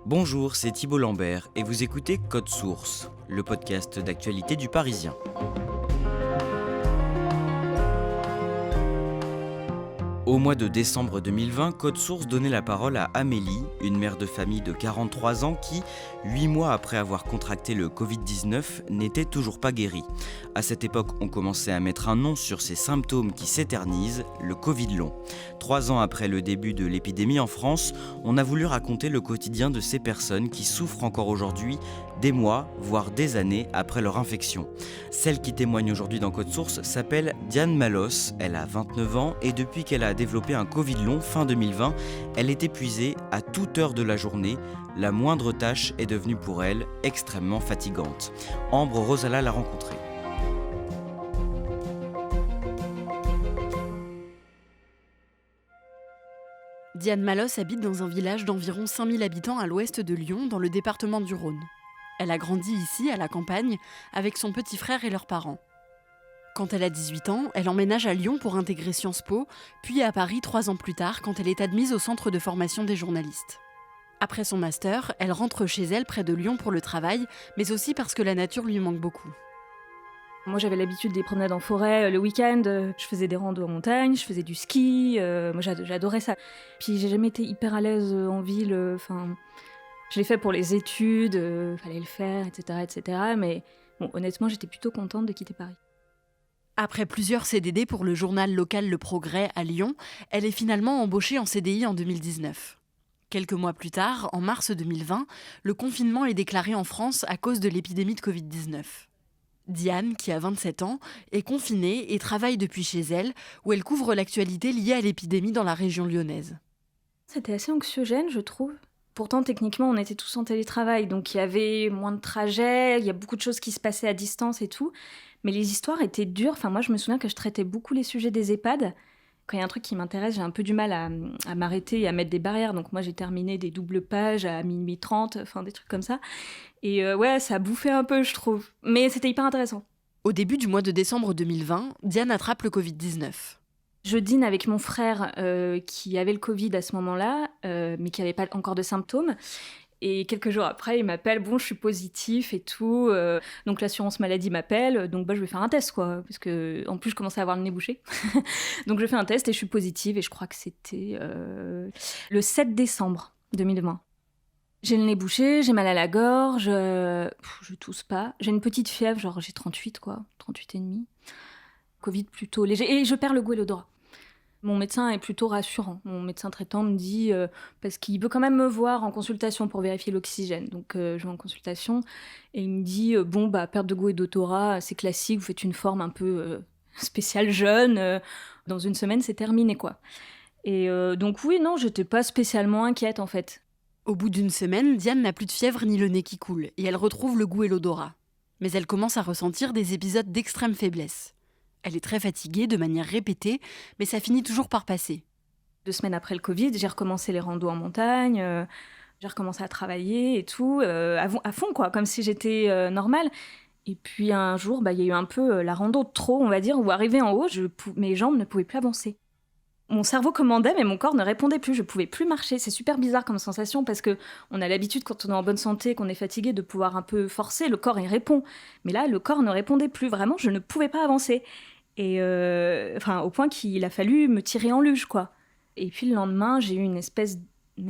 Bonjour, c'est Thibault Lambert et vous écoutez Code Source, le podcast d'actualité du Parisien. Au mois de décembre 2020, Code Source donnait la parole à Amélie, une mère de famille de 43 ans qui, 8 mois après avoir contracté le Covid-19, n'était toujours pas guérie. À cette époque, on commençait à mettre un nom sur ces symptômes qui s'éternisent, le Covid long. 3 ans après le début de l'épidémie en France, on a voulu raconter le quotidien de ces personnes qui souffrent encore aujourd'hui, des mois, voire des années après leur infection. Celle qui témoigne aujourd'hui dans Code Source s'appelle Diane Malos, elle a 29 ans et depuis qu'elle a développé un Covid long fin 2020, elle est épuisée à toute heure de la journée. La moindre tâche est devenue pour elle extrêmement fatigante. Ambre Rosala l'a rencontrée. Diane Malos habite dans un village d'environ 5000 habitants à l'ouest de Lyon, dans le département du Rhône. Elle a grandi ici, à la campagne, avec son petit frère et leurs parents. Quand elle a 18 ans, elle emménage à Lyon pour intégrer Sciences Po, puis à Paris 3 ans plus tard, quand elle est admise au centre de formation des journalistes. Après son master, elle rentre chez elle près de Lyon pour le travail, mais aussi parce que la nature lui manque beaucoup. Moi, j'avais l'habitude des promenades en forêt le week-end. Je faisais des randos en montagne, je faisais du ski. Moi, j'adorais ça. Puis, j'ai jamais été hyper à l'aise en ville. Je l'ai fait pour les études, fallait le faire, etc., etc. Mais bon, honnêtement, j'étais plutôt contente de quitter Paris. Après plusieurs CDD pour le journal local Le Progrès à Lyon, elle est finalement embauchée en CDI en 2019. Quelques mois plus tard, en mars 2020, le confinement est déclaré en France à cause de l'épidémie de Covid-19. Diane, qui a 27 ans, est confinée et travaille depuis chez elle, où elle couvre l'actualité liée à l'épidémie dans la région lyonnaise. C'était assez anxiogène, je trouve. Pourtant, techniquement, on était tous en télétravail, donc il y avait moins de trajets, il y a beaucoup de choses qui se passaient à distance et tout. Mais les histoires étaient dures. Enfin, moi, je me souviens que je traitais beaucoup les sujets des EHPAD. Quand il y a un truc qui m'intéresse, j'ai un peu du mal à m'arrêter et à mettre des barrières. Donc moi, j'ai terminé des doubles pages à minuit 30, enfin des trucs comme ça. Et ouais, ça a bouffé un peu, je trouve. Mais c'était hyper intéressant. Au début du mois de décembre 2020, Diane attrape le Covid-19. Je dîne avec mon frère qui avait le Covid à ce moment-là, mais qui n'avait pas encore de symptômes. Et quelques jours après, il m'appelle, bon, je suis positif et tout. Donc l'assurance maladie m'appelle, donc je vais faire un test, quoi. Parce que, en plus, je commençais à avoir le nez bouché. Donc je fais un test et je suis positive. Et je crois que c'était le 7 décembre 2020. J'ai le nez bouché, j'ai mal à la gorge, je tousse pas. J'ai une petite fièvre, genre j'ai 38, quoi. 38 et demi. Covid plutôt léger. Et je perds le goût et l'odorat. Mon médecin est plutôt rassurant. Mon médecin traitant me dit, parce qu'il veut quand même me voir en consultation pour vérifier l'oxygène. Donc je vais en consultation et il me dit, perte de goût et d'odorat, c'est classique, vous faites une forme un peu spéciale jeune. Dans une semaine, c'est terminé, quoi. Et donc oui, non, j'étais pas spécialement inquiète, en fait. Au bout d'une semaine, Diane n'a plus de fièvre ni le nez qui coule, et elle retrouve le goût et l'odorat. Mais elle commence à ressentir des épisodes d'extrême faiblesse. Elle est très fatiguée de manière répétée, mais ça finit toujours par passer. 2 semaines après le Covid, j'ai recommencé les randos en montagne, j'ai recommencé à travailler et tout, à fond, quoi, comme si j'étais normale. Et puis un jour, il y a eu un peu la rando de trop, on va dire, où arrivé en haut, mes jambes ne pouvaient plus avancer. Mon cerveau commandait, mais mon corps ne répondait plus. Je pouvais plus marcher. C'est super bizarre comme sensation parce que on a l'habitude, quand on est en bonne santé, qu'on est fatigué, de pouvoir un peu forcer. Le corps, il répond. Mais là, le corps ne répondait plus. Vraiment, je ne pouvais pas avancer. Et au point qu'il a fallu me tirer en luge, quoi. Et puis le lendemain, j'ai eu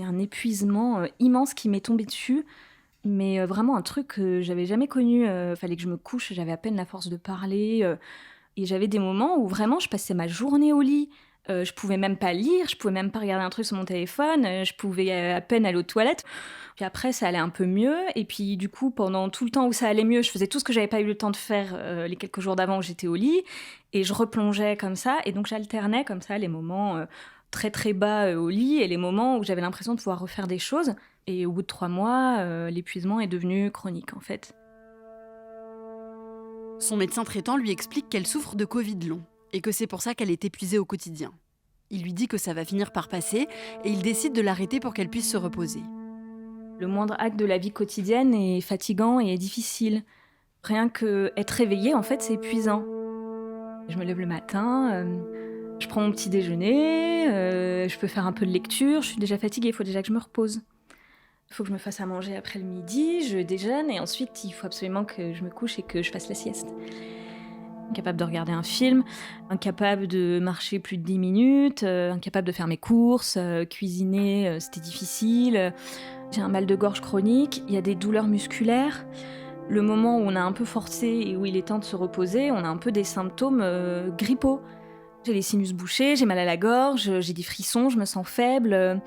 un épuisement immense qui m'est tombé dessus. Mais vraiment un truc que j'avais jamais connu. Fallait que je me couche. J'avais à peine la force de parler. Et j'avais des moments où vraiment, je passais ma journée au lit. Je pouvais même pas lire, je pouvais même pas regarder un truc sur mon téléphone, je pouvais à peine aller aux toilettes. Puis après, ça allait un peu mieux. Et puis du coup, pendant tout le temps où ça allait mieux, je faisais tout ce que j'avais pas eu le temps de faire les quelques jours d'avant où j'étais au lit. Et je replongeais comme ça. Et donc j'alternais comme ça les moments très très bas au lit et les moments où j'avais l'impression de pouvoir refaire des choses. Et au bout de 3 mois, l'épuisement est devenu chronique, en fait. Son médecin traitant lui explique qu'elle souffre de Covid long et que c'est pour ça qu'elle est épuisée au quotidien. Il lui dit que ça va finir par passer et il décide de l'arrêter pour qu'elle puisse se reposer. Le moindre acte de la vie quotidienne est fatigant et est difficile. Rien qu'être réveillée, en fait, c'est épuisant. Je me lève le matin, je prends mon petit déjeuner, je peux faire un peu de lecture, je suis déjà fatiguée, il faut déjà que je me repose. Il faut que je me fasse à manger après le midi, je déjeune et ensuite il faut absolument que je me couche et que je fasse la sieste. Incapable de regarder un film, incapable de marcher plus de 10 minutes, incapable de faire mes courses, cuisiner, c'était difficile. J'ai un mal de gorge chronique, il y a des douleurs musculaires. Le moment où on a un peu forcé et où il est temps de se reposer, on a un peu des symptômes grippaux. J'ai les sinus bouchés, j'ai mal à la gorge, j'ai des frissons, je me sens faible.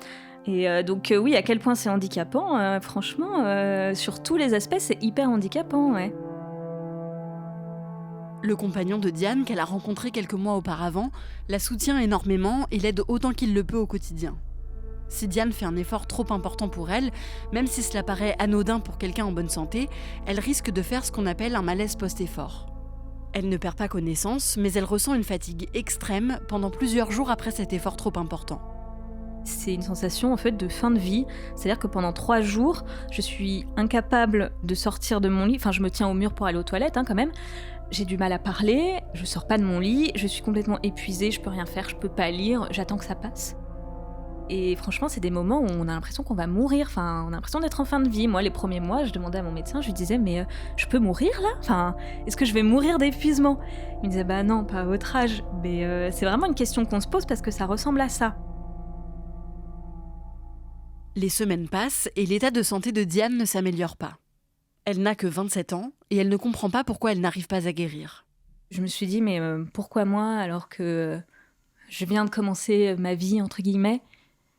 Donc oui, à quel point c'est handicapant, franchement, sur tous les aspects, c'est hyper handicapant, ouais. Le compagnon de Diane, qu'elle a rencontré quelques mois auparavant, la soutient énormément et l'aide autant qu'il le peut au quotidien. Si Diane fait un effort trop important pour elle, même si cela paraît anodin pour quelqu'un en bonne santé, elle risque de faire ce qu'on appelle un malaise post-effort. Elle ne perd pas connaissance, mais elle ressent une fatigue extrême pendant plusieurs jours après cet effort trop important. C'est une sensation en fait de fin de vie, c'est-à-dire que pendant 3 jours, je suis incapable de sortir de mon lit, enfin je me tiens au mur pour aller aux toilettes quand même, j'ai du mal à parler, je sors pas de mon lit, je suis complètement épuisée, je peux rien faire, je peux pas lire, j'attends que ça passe. Et franchement, c'est des moments où on a l'impression qu'on va mourir, enfin on a l'impression d'être en fin de vie. Moi, les premiers mois, je demandais à mon médecin, je lui disais mais je peux mourir là ? Enfin, est-ce que je vais mourir d'épuisement ? Il me disait bah non, pas à votre âge, mais c'est vraiment une question qu'on se pose parce que ça ressemble à ça. Les semaines passent et l'état de santé de Diane ne s'améliore pas. Elle n'a que 27 ans et elle ne comprend pas pourquoi elle n'arrive pas à guérir. Je me suis dit, mais pourquoi moi alors que je viens de commencer ma vie, entre guillemets.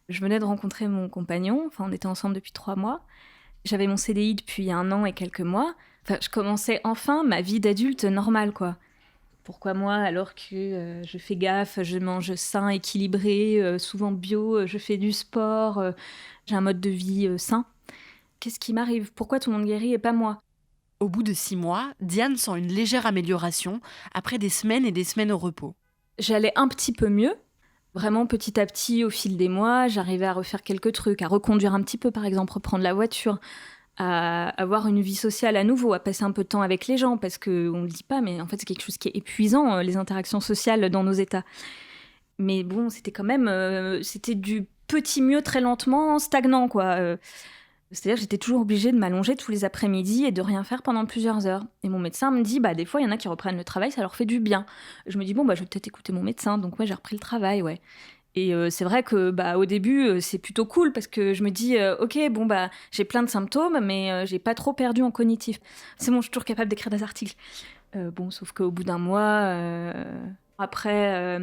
Je venais de rencontrer mon compagnon, enfin on était ensemble depuis 3 mois. J'avais mon CDI depuis 1 an et quelques mois. Enfin, je commençais enfin ma vie d'adulte normale, quoi. Pourquoi moi alors que je fais gaffe, je mange sain, équilibré, souvent bio, je fais du sport, j'ai un mode de vie sain. Qu'est-ce qui m'arrive ? Pourquoi tout le monde guérit et pas moi ? Au bout de 6 mois, Diane sent une légère amélioration après des semaines et des semaines au repos. J'allais un petit peu mieux. Vraiment, petit à petit, au fil des mois, j'arrivais à refaire quelques trucs, à reconduire un petit peu, par exemple, reprendre la voiture, à avoir une vie sociale à nouveau, à passer un peu de temps avec les gens, parce qu'on ne le dit pas, mais en fait, c'est quelque chose qui est épuisant, les interactions sociales dans nos états. Mais bon, c'était quand même... c'était du petit mieux très lentement, stagnant, quoi. C'est-à-dire que j'étais toujours obligée de m'allonger tous les après-midi et de rien faire pendant plusieurs heures. Et mon médecin me dit, des fois, il y en a qui reprennent le travail, ça leur fait du bien. Je me dis, je vais peut-être écouter mon médecin. Donc, ouais, j'ai repris le travail, ouais. Et c'est vrai que au début, c'est plutôt cool parce que je me dis, ok, j'ai plein de symptômes, mais j'ai pas trop perdu en cognitif. C'est bon, je suis toujours capable d'écrire des articles. Sauf qu'au bout d'un mois... Après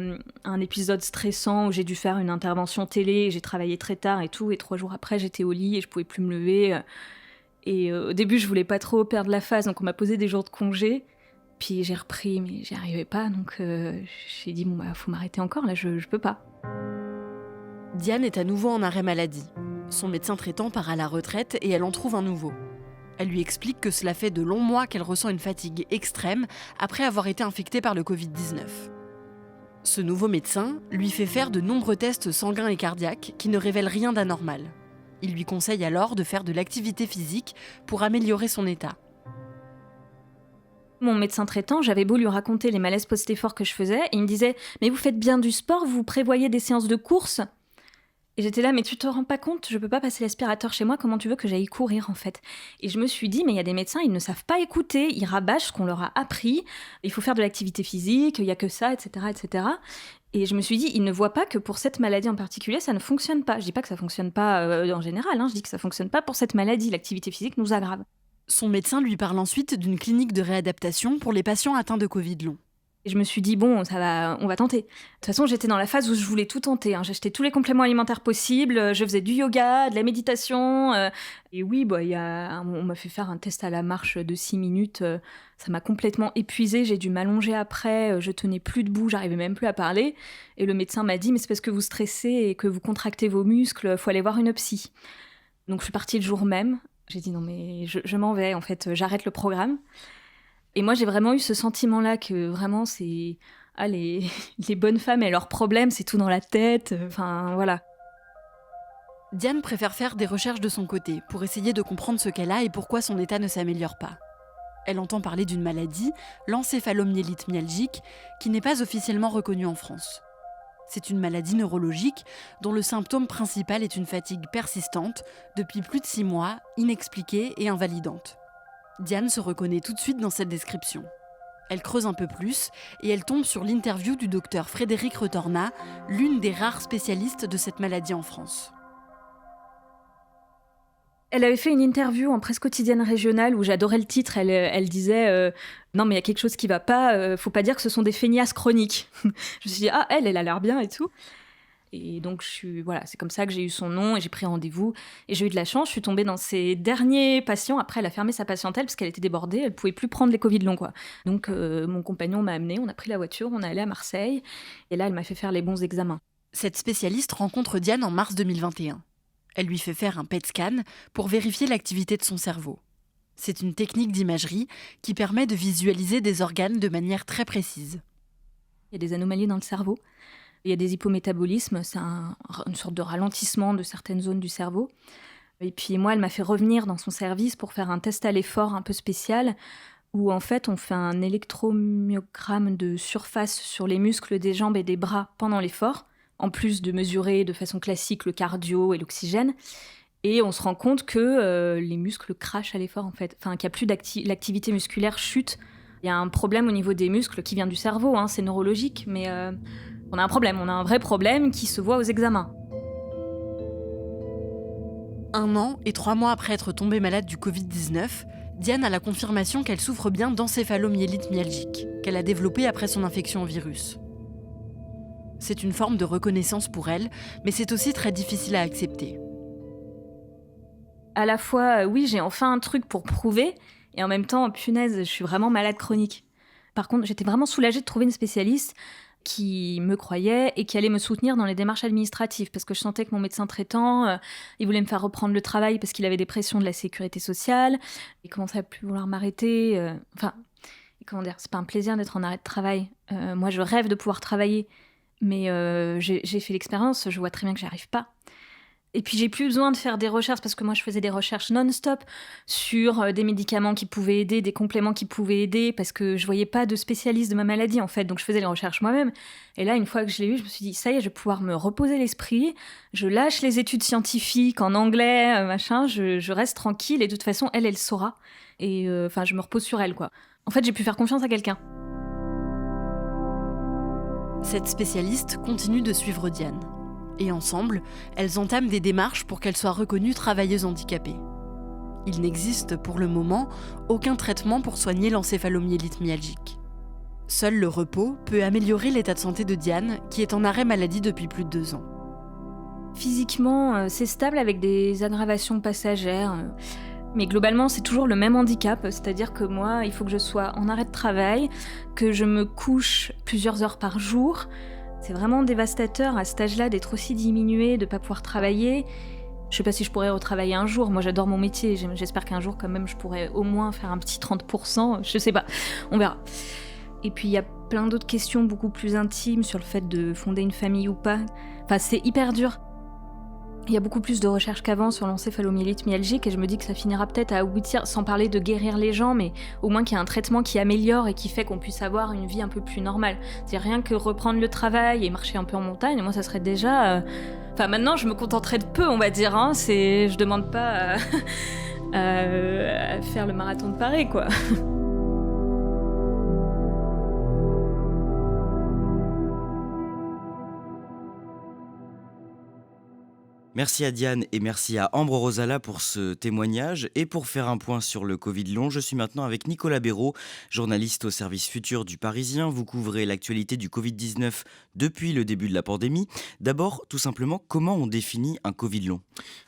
un épisode stressant où j'ai dû faire une intervention télé, j'ai travaillé très tard et tout, et 3 jours après j'étais au lit et je pouvais plus me lever. Et au début je voulais pas trop perdre la face, donc on m'a posé des jours de congé. Puis j'ai repris, mais j'y arrivais pas, donc j'ai dit faut m'arrêter encore, là je peux pas. Diane est à nouveau en arrêt maladie. Son médecin traitant part à la retraite et elle en trouve un nouveau. Elle lui explique que cela fait de longs mois qu'elle ressent une fatigue extrême après avoir été infectée par le Covid-19. Ce nouveau médecin lui fait faire de nombreux tests sanguins et cardiaques qui ne révèlent rien d'anormal. Il lui conseille alors de faire de l'activité physique pour améliorer son état. Mon médecin traitant, j'avais beau lui raconter les malaises post-effort que je faisais, et il me disait « Mais vous faites bien du sport, vous prévoyez des séances de course ?» Et j'étais là, mais tu te rends pas compte, je peux pas passer l'aspirateur chez moi, comment tu veux que j'aille courir en fait ? Et je me suis dit, mais il y a des médecins, ils ne savent pas écouter, ils rabâchent ce qu'on leur a appris, il faut faire de l'activité physique, il y a que ça, etc., etc. Et je me suis dit, ils ne voient pas que pour cette maladie en particulier, ça ne fonctionne pas. Je dis pas que ça fonctionne pas en général, je dis que ça fonctionne pas pour cette maladie, l'activité physique nous aggrave. Son médecin lui parle ensuite d'une clinique de réadaptation pour les patients atteints de Covid long. Et je me suis dit, on va tenter. De toute façon, j'étais dans la phase où je voulais tout tenter. J'achetais tous les compléments alimentaires possibles, je faisais du yoga, de la méditation. Et oui, on m'a fait faire un test à la marche de 6 minutes. Ça m'a complètement épuisée, j'ai dû m'allonger après, je tenais plus debout, j'arrivais même plus à parler. Et le médecin m'a dit, mais c'est parce que vous stressez et que vous contractez vos muscles, faut aller voir une psy. Donc je suis partie le jour même. J'ai dit, non mais je m'en vais, en fait, j'arrête le programme. Et moi, j'ai vraiment eu ce sentiment-là que vraiment, c'est... les bonnes femmes et leurs problèmes, c'est tout dans la tête. Enfin, voilà. Diane préfère faire des recherches de son côté pour essayer de comprendre ce qu'elle a et pourquoi son état ne s'améliore pas. Elle entend parler d'une maladie, l'encéphalomyélite myalgique, qui n'est pas officiellement reconnue en France. C'est une maladie neurologique dont le symptôme principal est une fatigue persistante depuis plus de 6 mois, inexpliquée et invalidante. Diane se reconnaît tout de suite dans cette description. Elle creuse un peu plus et elle tombe sur l'interview du docteur Frédéric Retorna, l'une des rares spécialistes de cette maladie en France. Elle avait fait une interview en presse quotidienne régionale où j'adorais le titre. Elle disait non mais il y a quelque chose qui va pas, faut pas dire que ce sont des feignasses chroniques. Je me suis dit elle a l'air bien et tout. Et donc c'est comme ça que j'ai eu son nom et j'ai pris rendez-vous et j'ai eu de la chance. Je suis tombée dans ses derniers patients. Après elle a fermé sa patientèle parce qu'elle était débordée, elle pouvait plus prendre les Covid longs quoi. Donc mon compagnon m'a amenée, on a pris la voiture, on est allé à Marseille et là elle m'a fait faire les bons examens. Cette spécialiste rencontre Diane en mars 2021. Elle lui fait faire un PET scan pour vérifier l'activité de son cerveau. C'est une technique d'imagerie qui permet de visualiser des organes de manière très précise. Il y a des anomalies dans le cerveau, il y a des hypométabolismes, c'est une sorte de ralentissement de certaines zones du cerveau. Et puis moi, elle m'a fait revenir dans son service pour faire un test à l'effort un peu spécial, où en fait on fait un électromyogramme de surface sur les muscles des jambes et des bras pendant l'effort, en plus de mesurer de façon classique le cardio et l'oxygène. Et on se rend compte que les muscles crachent à l'effort, en fait. Enfin, qu'il n'y a plus l'activité musculaire chute. Il y a un problème au niveau des muscles qui vient du cerveau, c'est neurologique, mais on a un vrai problème qui se voit aux examens. 1 an et 3 mois après être tombée malade du Covid-19, Diane a la confirmation qu'elle souffre bien d'encéphalomyélite myalgique, qu'elle a développée après son infection au virus. C'est une forme de reconnaissance pour elle, mais c'est aussi très difficile à accepter. À la fois, oui, j'ai enfin un truc pour prouver, et en même temps, punaise, je suis vraiment malade chronique. Par contre, j'étais vraiment soulagée de trouver une spécialiste qui me croyait et qui allait me soutenir dans les démarches administratives, parce que je sentais que mon médecin traitant, il voulait me faire reprendre le travail parce qu'il avait des pressions de la sécurité sociale, il commençait à plus vouloir m'arrêter. C'est pas un plaisir d'être en arrêt de travail. Moi, je rêve de pouvoir travailler. Mais j'ai fait l'expérience, je vois très bien que j'y arrive pas. Et puis j'ai plus besoin de faire des recherches, parce que moi je faisais des recherches non-stop sur des médicaments qui pouvaient aider, des compléments qui pouvaient aider, parce que je voyais pas de spécialiste de ma maladie en fait, donc je faisais les recherches moi-même. Et là, une fois que je l'ai eu, je me suis dit, ça y est, je vais pouvoir me reposer l'esprit, je lâche les études scientifiques en anglais, je reste tranquille, et de toute façon, elle saura. Et je me repose sur elle, quoi. En fait, j'ai pu faire confiance à quelqu'un. Cette spécialiste continue de suivre Diane. Et ensemble, elles entament des démarches pour qu'elle soit reconnue travailleuse handicapée. Il n'existe pour le moment aucun traitement pour soigner l'encéphalomyélite myalgique. Seul le repos peut améliorer l'état de santé de Diane, qui est en arrêt maladie depuis plus de 2 ans. Physiquement, c'est stable avec des aggravations passagères. Mais globalement, c'est toujours le même handicap, c'est-à-dire que moi, il faut que je sois en arrêt de travail, que je me couche plusieurs heures par jour. C'est vraiment dévastateur à cet âge-là d'être aussi diminuée, de ne pas pouvoir travailler. Je sais pas si je pourrais retravailler un jour, moi j'adore mon métier, j'espère qu'un jour quand même je pourrais au moins faire un petit 30%, je sais pas, on verra. Et puis il y a plein d'autres questions beaucoup plus intimes sur le fait de fonder une famille ou pas. Enfin, c'est hyper dur. Il y a beaucoup plus de recherches qu'avant sur l'encéphalomyélite myalgique et je me dis que ça finira peut-être à aboutir, sans parler de guérir les gens, mais au moins qu'il y a un traitement qui améliore et qui fait qu'on puisse avoir une vie un peu plus normale. C'est-à-dire rien que reprendre le travail et marcher un peu en montagne, moi ça serait déjà... maintenant je me contenterais de peu, on va dire, je demande pas à faire le marathon de Paris, quoi. Merci à Diane et merci à Ambre Rosala pour ce témoignage. Et pour faire un point sur le Covid long, je suis maintenant avec Nicolas Béraud, journaliste au service futur du Parisien. Vous couvrez l'actualité du Covid-19 depuis le début de la pandémie. D'abord, tout simplement, comment on définit un Covid long ?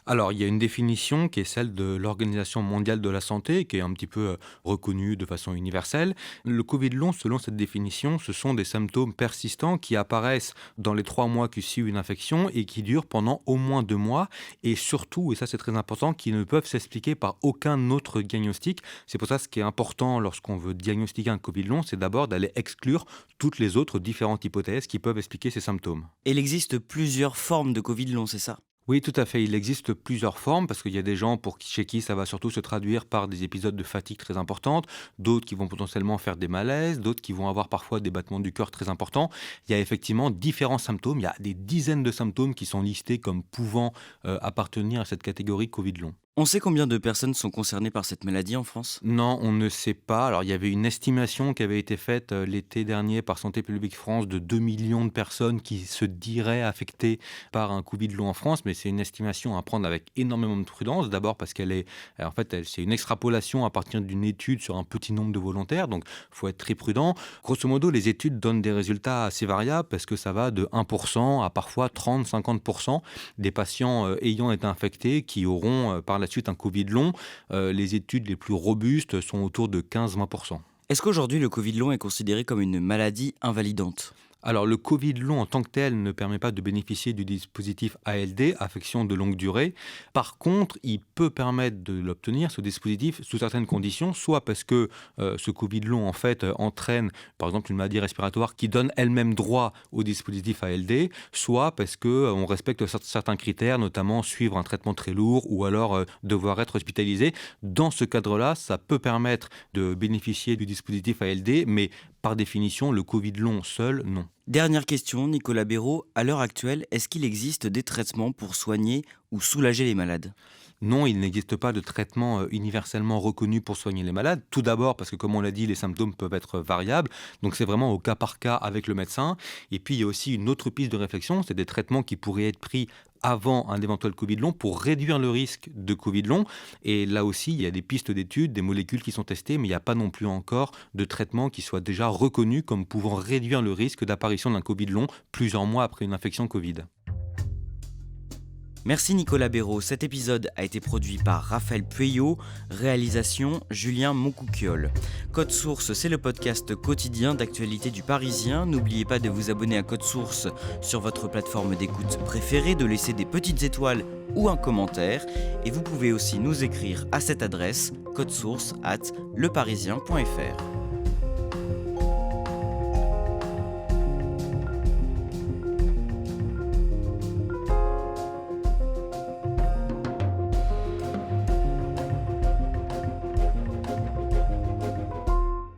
Alors, il y a une définition qui est celle de l'Organisation mondiale de la santé, qui est un petit peu reconnue de façon universelle. Le Covid long, selon cette définition, ce sont des symptômes persistants qui apparaissent dans les 3 mois qui suivent une infection et qui durent pendant au moins 2 mois. Et surtout, et ça c'est très important, qui ne peuvent s'expliquer par aucun autre diagnostic. C'est pour ça ce qui est important lorsqu'on veut diagnostiquer un Covid long, c'est d'abord d'aller exclure toutes les autres différentes hypothèses qui peuvent expliquer ces symptômes. Et il existe plusieurs formes de Covid long, c'est ça ? Oui, tout à fait. Il existe plusieurs formes parce qu'il y a des gens chez qui ça va surtout se traduire par des épisodes de fatigue très importantes, d'autres qui vont potentiellement faire des malaises, d'autres qui vont avoir parfois des battements du cœur très importants. Il y a effectivement différents symptômes. Il y a des dizaines de symptômes qui sont listés comme pouvant appartenir à cette catégorie Covid long. On sait combien de personnes sont concernées par cette maladie en France? Non, on ne sait pas. Alors, il y avait une estimation qui avait été faite l'été dernier par Santé publique France de 2 millions de personnes qui se diraient affectées par un Covid long en France, mais c'est une estimation à prendre avec énormément de prudence. D'abord parce c'est une extrapolation à partir d'une étude sur un petit nombre de volontaires, donc il faut être très prudent. Grosso modo, les études donnent des résultats assez variables parce que ça va de 1% à parfois 30-50% des patients ayant été infectés qui auront par la suite un Covid long. Les études les plus robustes sont autour de 15-20%. Est-ce qu'aujourd'hui le Covid long est considéré comme une maladie invalidante? Alors, le Covid long en tant que tel ne permet pas de bénéficier du dispositif ALD, affection de longue durée. Par contre, il peut permettre de l'obtenir, ce dispositif, sous certaines conditions, soit parce que ce Covid long, en fait, entraîne, par exemple, une maladie respiratoire qui donne elle-même droit au dispositif ALD, soit parce qu'on respecte certains critères, notamment suivre un traitement très lourd ou alors devoir être hospitalisé. Dans ce cadre-là, ça peut permettre de bénéficier du dispositif ALD, mais par définition, le Covid long seul, non. Dernière question, Nicolas Béraud. À l'heure actuelle, est-ce qu'il existe des traitements pour soigner ou soulager les malades? Non, il n'existe pas de traitement universellement reconnu pour soigner les malades. Tout d'abord parce que, comme on l'a dit, les symptômes peuvent être variables. Donc c'est vraiment au cas par cas avec le médecin. Et puis il y a aussi une autre piste de réflexion, c'est des traitements qui pourraient être pris avant un éventuel Covid long pour réduire le risque de Covid long. Et là aussi, il y a des pistes d'études, des molécules qui sont testées, mais il n'y a pas non plus encore de traitement qui soit déjà reconnu comme pouvant réduire le risque d'apparition d'un Covid long plusieurs mois après une infection Covid. Merci Nicolas Béraud. Cet épisode a été produit par Raphaël Pueyo, réalisation Julien Moncouquiol. Code Source, c'est le podcast quotidien d'actualité du Parisien. N'oubliez pas de vous abonner à Code Source sur votre plateforme d'écoute préférée, de laisser des petites étoiles ou un commentaire. Et vous pouvez aussi nous écrire à cette adresse codesource@leparisien.fr.